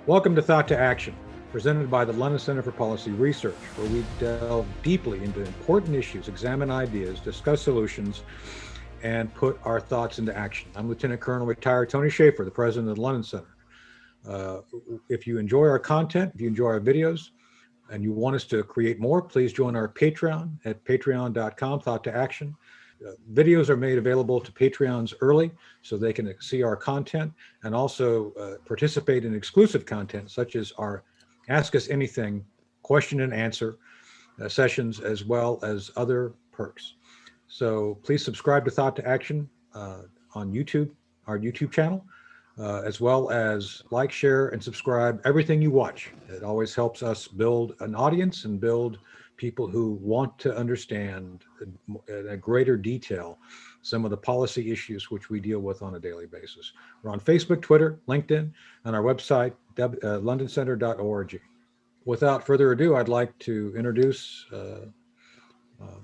Welcome to Thought to Action, presented by the London Center for Policy Research, where we delve deeply into important issues, examine ideas, discuss solutions, and put our thoughts into action. I'm Lieutenant Colonel retired Tony Shaffer, the president of the London Center. If you enjoy our content, if you enjoy our videos, and you want us to create more, please join our Patreon at patreon.com, Thought to Action. Videos are made available to Patreons early so they can see our content and also participate in exclusive content such as our Ask Us Anything question and answer sessions, as well as other perks. So please subscribe to Thought to Action on YouTube, our YouTube channel, as well as like, share, and subscribe everything you watch. It always helps us build an audience and build people who want to understand in a greater detail some of the policy issues which we deal with on a daily basis. We're on Facebook, Twitter, LinkedIn, and our website, londoncenter.org. Without further ado, I'd like to introduce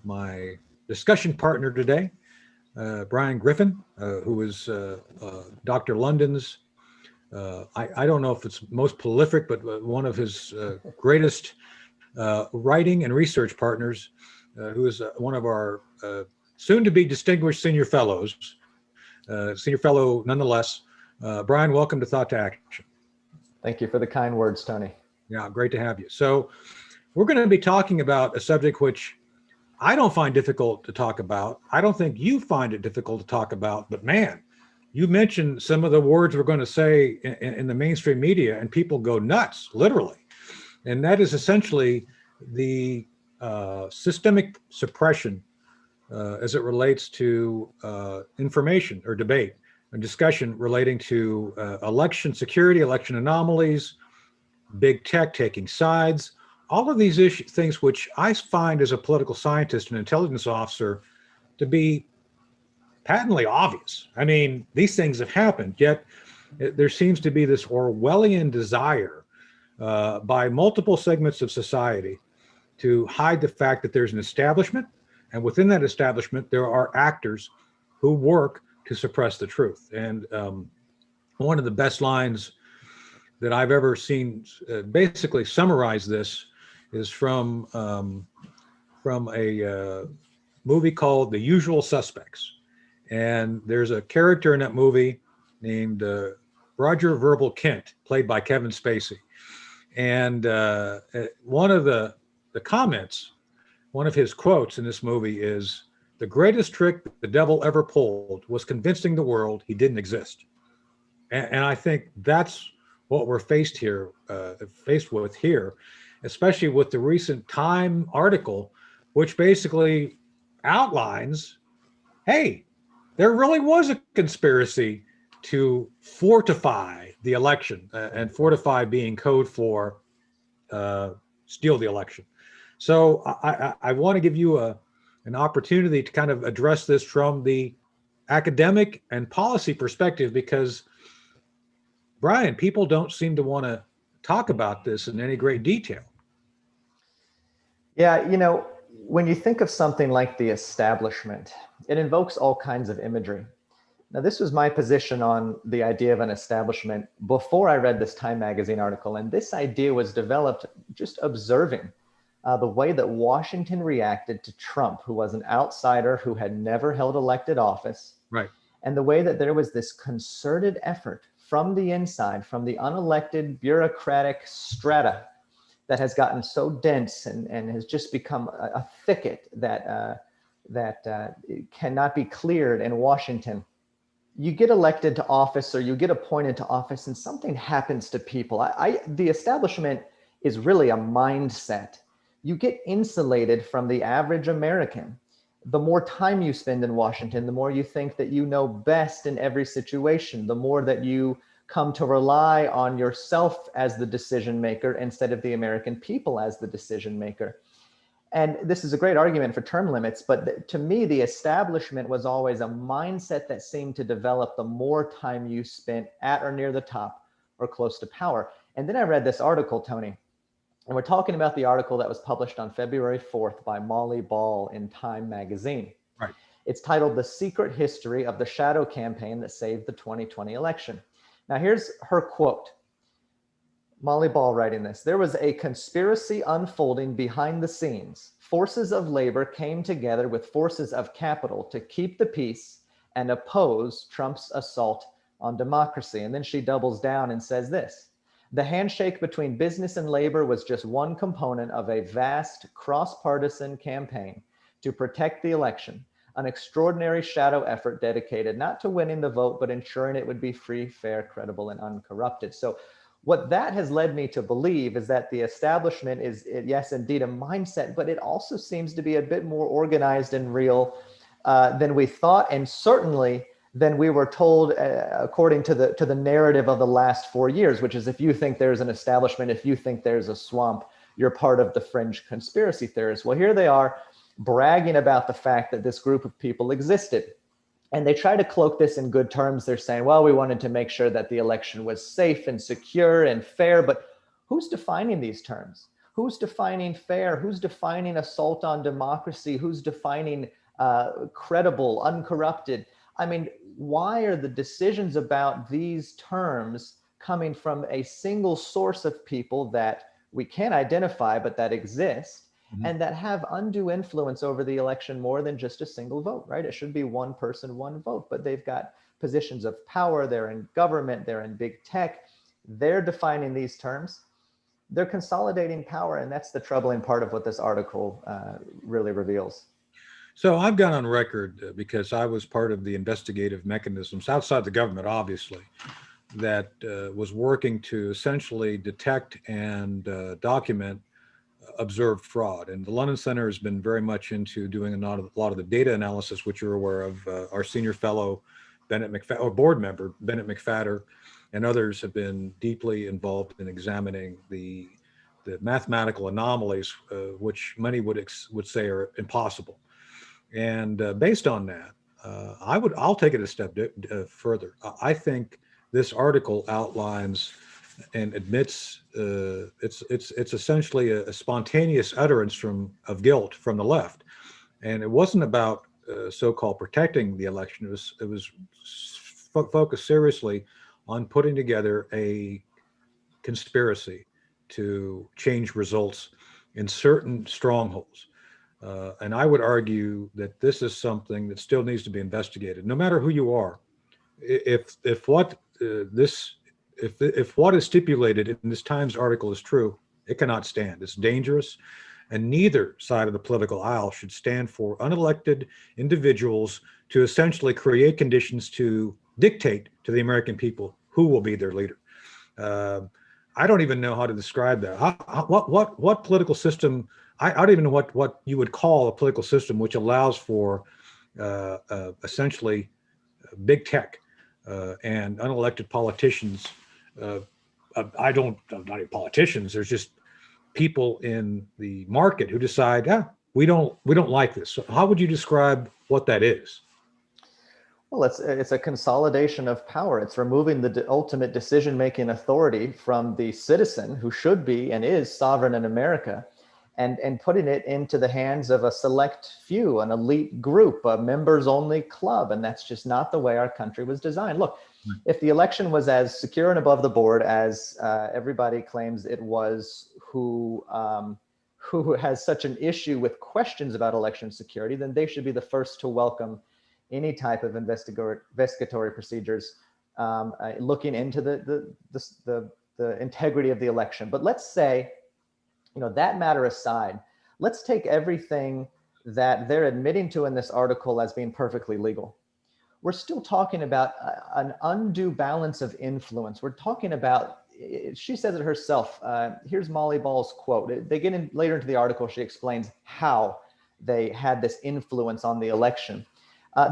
my discussion partner today, Bryan Griffin, who is Dr. London's, I don't know if it's most prolific, but one of his greatest writing and research partners, who is one of our soon-to-be distinguished senior fellows, senior fellow nonetheless. Bryan, welcome to Thought to Action. Thank you for the kind words, Tony. Yeah, great to have you. So we're going to be talking about a subject which I don't find difficult to talk about. I don't think you find it difficult to talk about, but man, you mentioned some of the words we're going to say in the mainstream media and people go nuts, literally. And that is essentially the systemic suppression as it relates to information or debate and discussion relating to election security, election anomalies, big tech taking sides, all of these things which I find as a political scientist and intelligence officer to be patently obvious. I mean, these things have happened, yet there seems to be this Orwellian desire by multiple segments of society to hide the fact that there's an establishment, and within that establishment, there are actors who work to suppress the truth. And one of the best lines that I've ever seen basically summarize this is from a movie called The Usual Suspects. And there's a character in that movie named Roger Verbal Kent, played by Kevin Spacey. And one of the comments, one of his quotes in this movie is, "The greatest trick the devil ever pulled was convincing the world he didn't exist." And I think that's what we're faced with here, especially with the recent Time article, which basically outlines, hey, there really was a conspiracy to fortify the election, and fortify being code for steal the election. So I want to give you an opportunity to kind of address this from the academic and policy perspective, because Bryan, people don't seem to want to talk about this in any great detail. Yeah, when you think of something like the establishment, it invokes all kinds of imagery. Now, this was my position on the idea of an establishment before I read this Time magazine article. And this idea was developed just observing the way that Washington reacted to Trump, who was an outsider who had never held elected office. Right. And the way that there was this concerted effort from the inside, from the unelected bureaucratic strata that has gotten so dense and has just become a thicket that cannot be cleared in Washington. You get elected to office or you get appointed to office and something happens to people. The establishment is really a mindset. You get insulated from the average American. The more time you spend in Washington, the more you think that you know best in every situation, the more that you come to rely on yourself as the decision maker instead of the American people as the decision maker. And this is a great argument for term limits, but to me, the establishment was always a mindset that seemed to develop the more time you spent at or near the top or close to power. And then I read this article, Tony, and we're talking about the article that was published on February 4th by Molly Ball in Time magazine. Right. It's titled "The Secret History of the Shadow Campaign That Saved the 2020 Election." Now, here's her quote. Molly Ball writing this. There was a conspiracy unfolding behind the scenes. Forces of labor came together with forces of capital to keep the peace and oppose Trump's assault on democracy. And then she doubles down and says this: the handshake between business and labor was just one component of a vast cross-partisan campaign to protect the election, an extraordinary shadow effort dedicated not to winning the vote, but ensuring it would be free, fair, credible, and uncorrupted. So what that has led me to believe is that the establishment is, yes, indeed a mindset, but it also seems to be a bit more organized and real than we thought, and certainly than we were told, according to the narrative of the last 4 years, which is if you think there's an establishment, if you think there's a swamp, you're part of the fringe conspiracy theorists. Well, here they are bragging about the fact that this group of people existed. And they try to cloak this in good terms. They're saying, well, we wanted to make sure that the election was safe and secure and fair. But who's defining these terms? Who's defining fair? Who's defining assault on democracy? Who's defining credible, uncorrupted? I mean, why are the decisions about these terms coming from a single source of people that we can't identify, but that exist? And that have undue influence over the election more than just a single vote, right? It should be one person, one vote, but they've got positions of power. They're in government, they're in big tech. They're defining these terms. They're consolidating power. And that's the troubling part of what this article really reveals. So I've gone on record because I was part of the investigative mechanisms outside the government, obviously, that was working to essentially detect and document observed fraud. And the London Center has been very much into doing a lot of the data analysis, which you're aware of. Our senior fellow, or board member, Bennett McFadder, and others have been deeply involved in examining the mathematical anomalies, which many would say are impossible. And based on that, I'll take it a step further. I think this article outlines and admits it's essentially a spontaneous utterance of guilt from the left, and it wasn't about so-called protecting the election. It was focused seriously on putting together a conspiracy to change results in certain strongholds. And I would argue that this is something that still needs to be investigated, no matter who you are. If what is stipulated in this Times article is true, it cannot stand. It's dangerous, and neither side of the political aisle should stand for unelected individuals to essentially create conditions to dictate to the American people who will be their leader. I don't even know how to describe that. What political system? I don't even know what you would call a political system which allows for essentially big tech and unelected politicians. Not even politicians. There's just people in the market who decide, we don't like this. So how would you describe what that is? Well, it's a consolidation of power. It's removing the ultimate decision-making authority from the citizen who should be and is sovereign in America, and putting it into the hands of a select few, an elite group, a members-only club. And that's just not the way our country was designed. Look, if the election was as secure and above the board as everybody claims it was, who has such an issue with questions about election security, then they should be the first to welcome any type of investigatory procedures looking into the integrity of the election. But let's say, that matter aside, let's take everything that they're admitting to in this article as being perfectly legal. We're still talking about an undue balance of influence. We're talking about, she says it herself. Here's Molly Ball's quote. They get in later into the article. She explains how they had this influence on the election.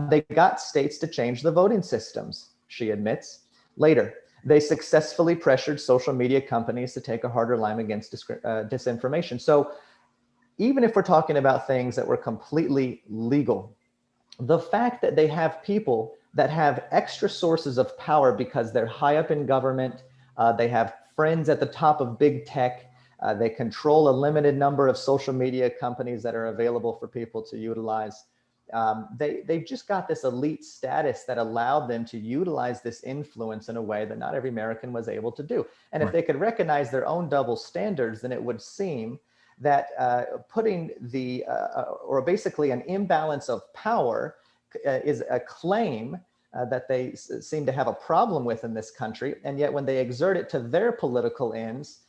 They got states to change the voting systems, she admits. Later, they successfully pressured social media companies to take a harder line against disinformation. So even if we're talking about things that were completely legal, the fact that they have people that have extra sources of power because they're high up in government, they have friends at the top of big tech, they control a limited number of social media companies that are available for people to utilize. they've just got this elite status that allowed them to utilize this influence in a way that not every American was able to do. And if they could recognize their own double standards, then it would seem that putting or basically an imbalance of power is a claim that they seem to have a problem with in this country. And yet when they exert it to their political ends,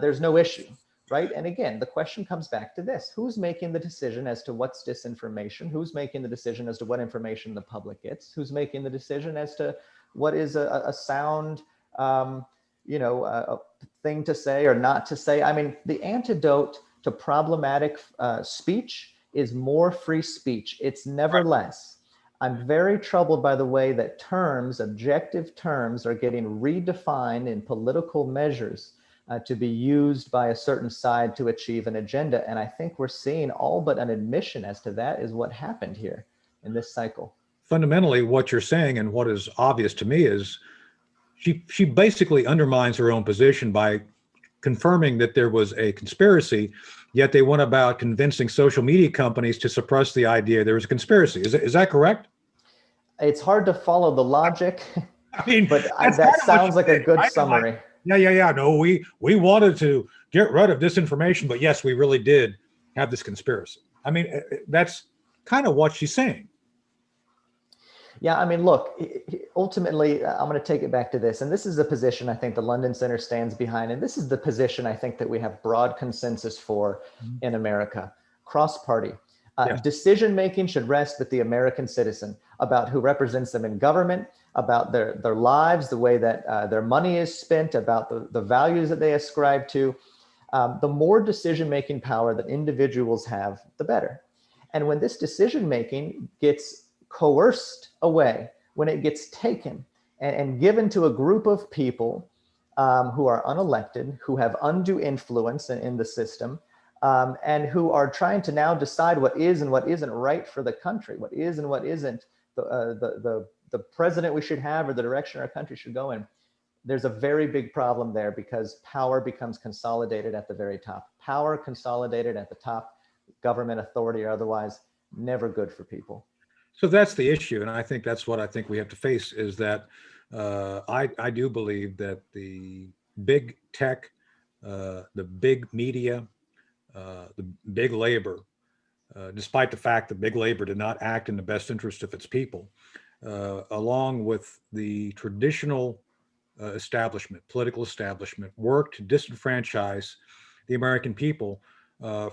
there's no issue. Right. And again, the question comes back to this: who's making the decision as to what's disinformation? Who's making the decision as to what information the public gets? Who's making the decision as to what is a sound, thing to say or not to say? I mean, the antidote to problematic speech is more free speech. It's never less. I'm very troubled by the way that objective terms, are getting redefined in political measures to be used by a certain side to achieve an agenda. And I think we're seeing all but an admission as to that is what happened here in this cycle. Fundamentally, what you're saying and what is obvious to me is she basically undermines her own position by confirming that there was a conspiracy, yet they went about convincing social media companies to suppress the idea there was a conspiracy. Is that correct? It's hard to follow the logic, I mean, but that sounds like a good summary. Yeah. No, we wanted to get rid of disinformation, but yes, we really did have this conspiracy. I mean, that's kind of what she's saying. Yeah, I mean, look, ultimately, I'm going to take it back to this. And this is the position I think the London Center stands behind. And this is the position I think that we have broad consensus for in America, cross-party. Decision-making should rest with the American citizen about who represents them in government, about their lives, the way that their money is spent, about the values that they ascribe to. The more decision-making power that individuals have, the better. And when this decision-making gets coerced away, when it gets taken and given to a group of people who are unelected, who have undue influence in the system, and who are trying to now decide what is and what isn't right for the country, what is and what isn't the president we should have or the direction our country should go in, there's a very big problem there because power becomes consolidated at the very top. Power consolidated at the top, government authority or otherwise, never good for people. So that's the issue. And I think that's what I think we have to face is that I do believe that the big tech, the big media, the big labor, despite the fact that big labor did not act in the best interest of its people, along with the traditional establishment, political establishment, worked to disenfranchise the American people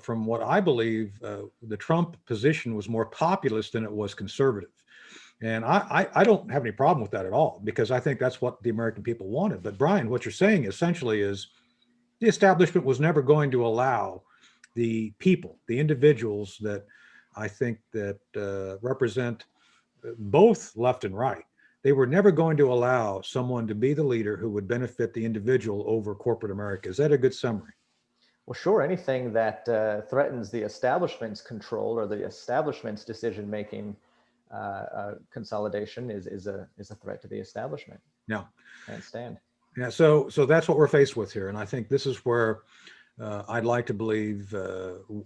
from what I believe the Trump position was more populist than it was conservative. And I don't have any problem with that at all, because I think that's what the American people wanted. But Bryan, what you're saying essentially is the establishment was never going to allow the people, the individuals that I think that represent both left and right. They were never going to allow someone to be the leader who would benefit the individual over corporate America. Is that a good summary? Well, sure. Anything that threatens the establishment's control or the establishment's decision-making consolidation is a threat to the establishment. Yeah. Can't stand. Yeah. So that's what we're faced with here, and I think this is where I'd like to believe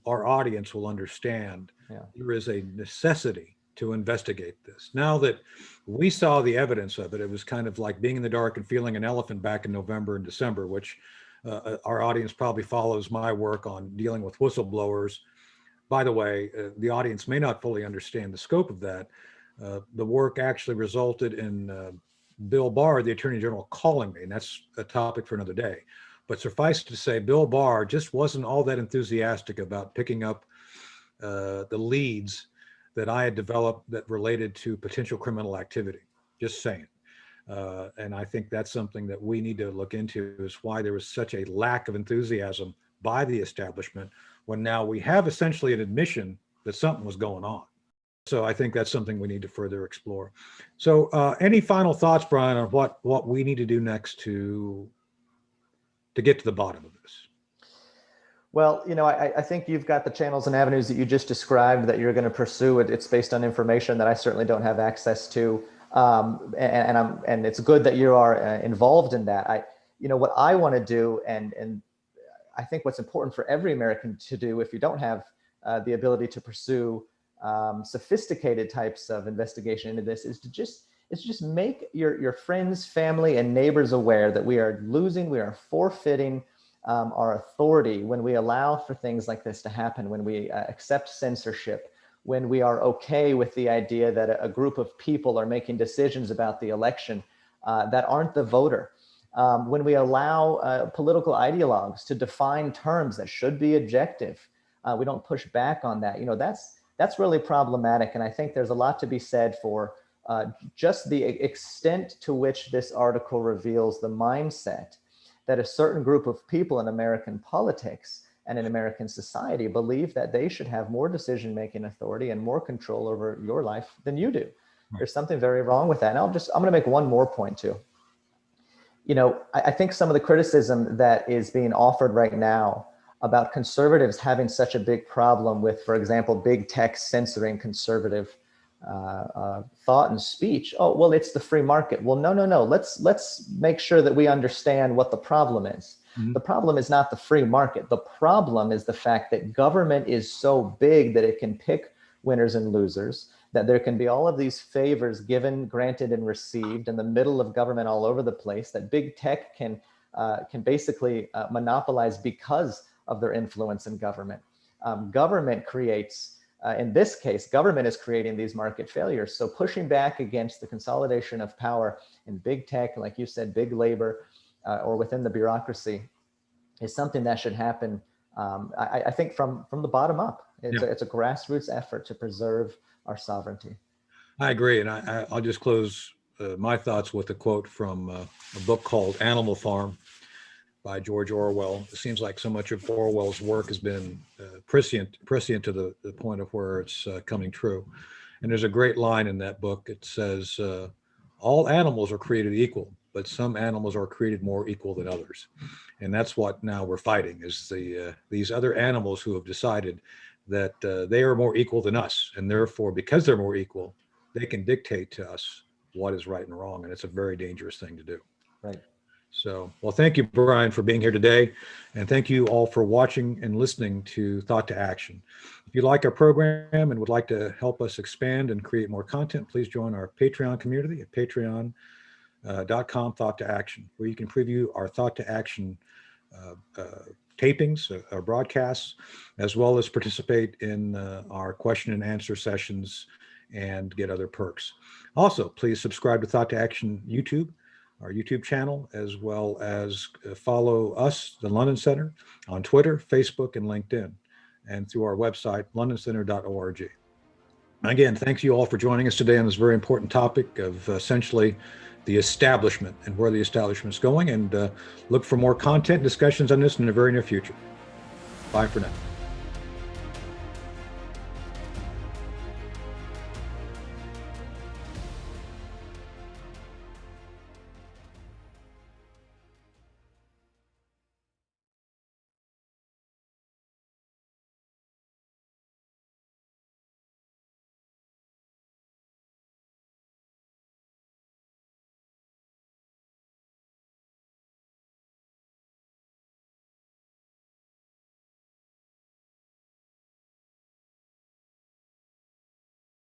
our audience will understand there is a necessity to investigate this. Now that we saw the evidence of it, it was kind of like being in the dark and feeling an elephant back in November and December, which our audience probably follows my work on dealing with whistleblowers. By the way, the audience may not fully understand the scope of that. The work actually resulted in Bill Barr, the Attorney General, calling me, and that's a topic for another day. But suffice to say, Bill Barr just wasn't all that enthusiastic about picking up the leads that I had developed that related to potential criminal activity. Just saying. And I think that's something that we need to look into, is why there was such a lack of enthusiasm by the establishment when now we have essentially an admission that something was going on. So I think that's something we need to further explore. So any final thoughts, Bryan, on what we need to do next to get to the bottom of this? Well, I think you've got the channels and avenues that you just described that you're going to pursue. It's based on information that I certainly don't have access to. And it's good that you are involved in that. What I want to do, and I think what's important for every American to do, if you don't have the ability to pursue sophisticated types of investigation into this is to just make your friends, family, and neighbors aware that we are forfeiting our authority when we allow for things like this to happen, when we accept censorship, when we are okay with the idea that a group of people are making decisions about the election that aren't the voter, when we allow political ideologues to define terms that should be objective. We don't push back on that. That's really problematic. And I think there's a lot to be said for just the extent to which this article reveals the mindset that a certain group of people in American politics and in American society believe that they should have more decision-making authority and more control over your life than you do. Right. There's something very wrong with that. And I'm going to make one more point too. I think some of the criticism that is being offered right now about conservatives having such a big problem with, for example, big tech censoring conservative thought and speech. Oh, well, it's the free market. Well, no. Let's make sure that we understand what the problem is. Mm-hmm. The problem is not the free market. The problem is the fact that government is so big that it can pick winners and losers, that there can be all of these favors given, granted, and received in the middle of government all over the place, that big tech can basically monopolize because of their influence in government. Government creates, in this case, government is creating these market failures. So pushing back against the consolidation of power in big tech, like you said, big labor, or within the bureaucracy, is something that should happen, I think, from the bottom up. It's a grassroots effort to preserve our sovereignty. I agree. And I'll just close my thoughts with a quote from a book called Animal Farm by George Orwell. It seems like so much of Orwell's work has been prescient to the point of where it's coming true. And there's a great line in that book. It says, all animals are created equal, but some animals are created more equal than others. And that's what now we're fighting, is these other animals who have decided that they are more equal than us. And therefore, because they're more equal, they can dictate to us what is right and wrong. And it's a very dangerous thing to do. Right. So, well, thank you, Bryan, for being here today. And thank you all for watching and listening to Thought to Action. If you like our program and would like to help us expand and create more content, please join our Patreon community at patreon.com Thought to Action, where you can preview our Thought to Action tapings, our broadcasts, as well as participate in our question and answer sessions and get other perks. Also, please subscribe to Thought to Action YouTube, our YouTube channel, as well as follow us, the London Center, on Twitter, Facebook, and LinkedIn, and through our website, londoncenter.org. Again, thanks you all for joining us today on this very important topic of essentially the establishment and where the establishment is going, and look for more content and discussions on this in the very near future. Bye for now.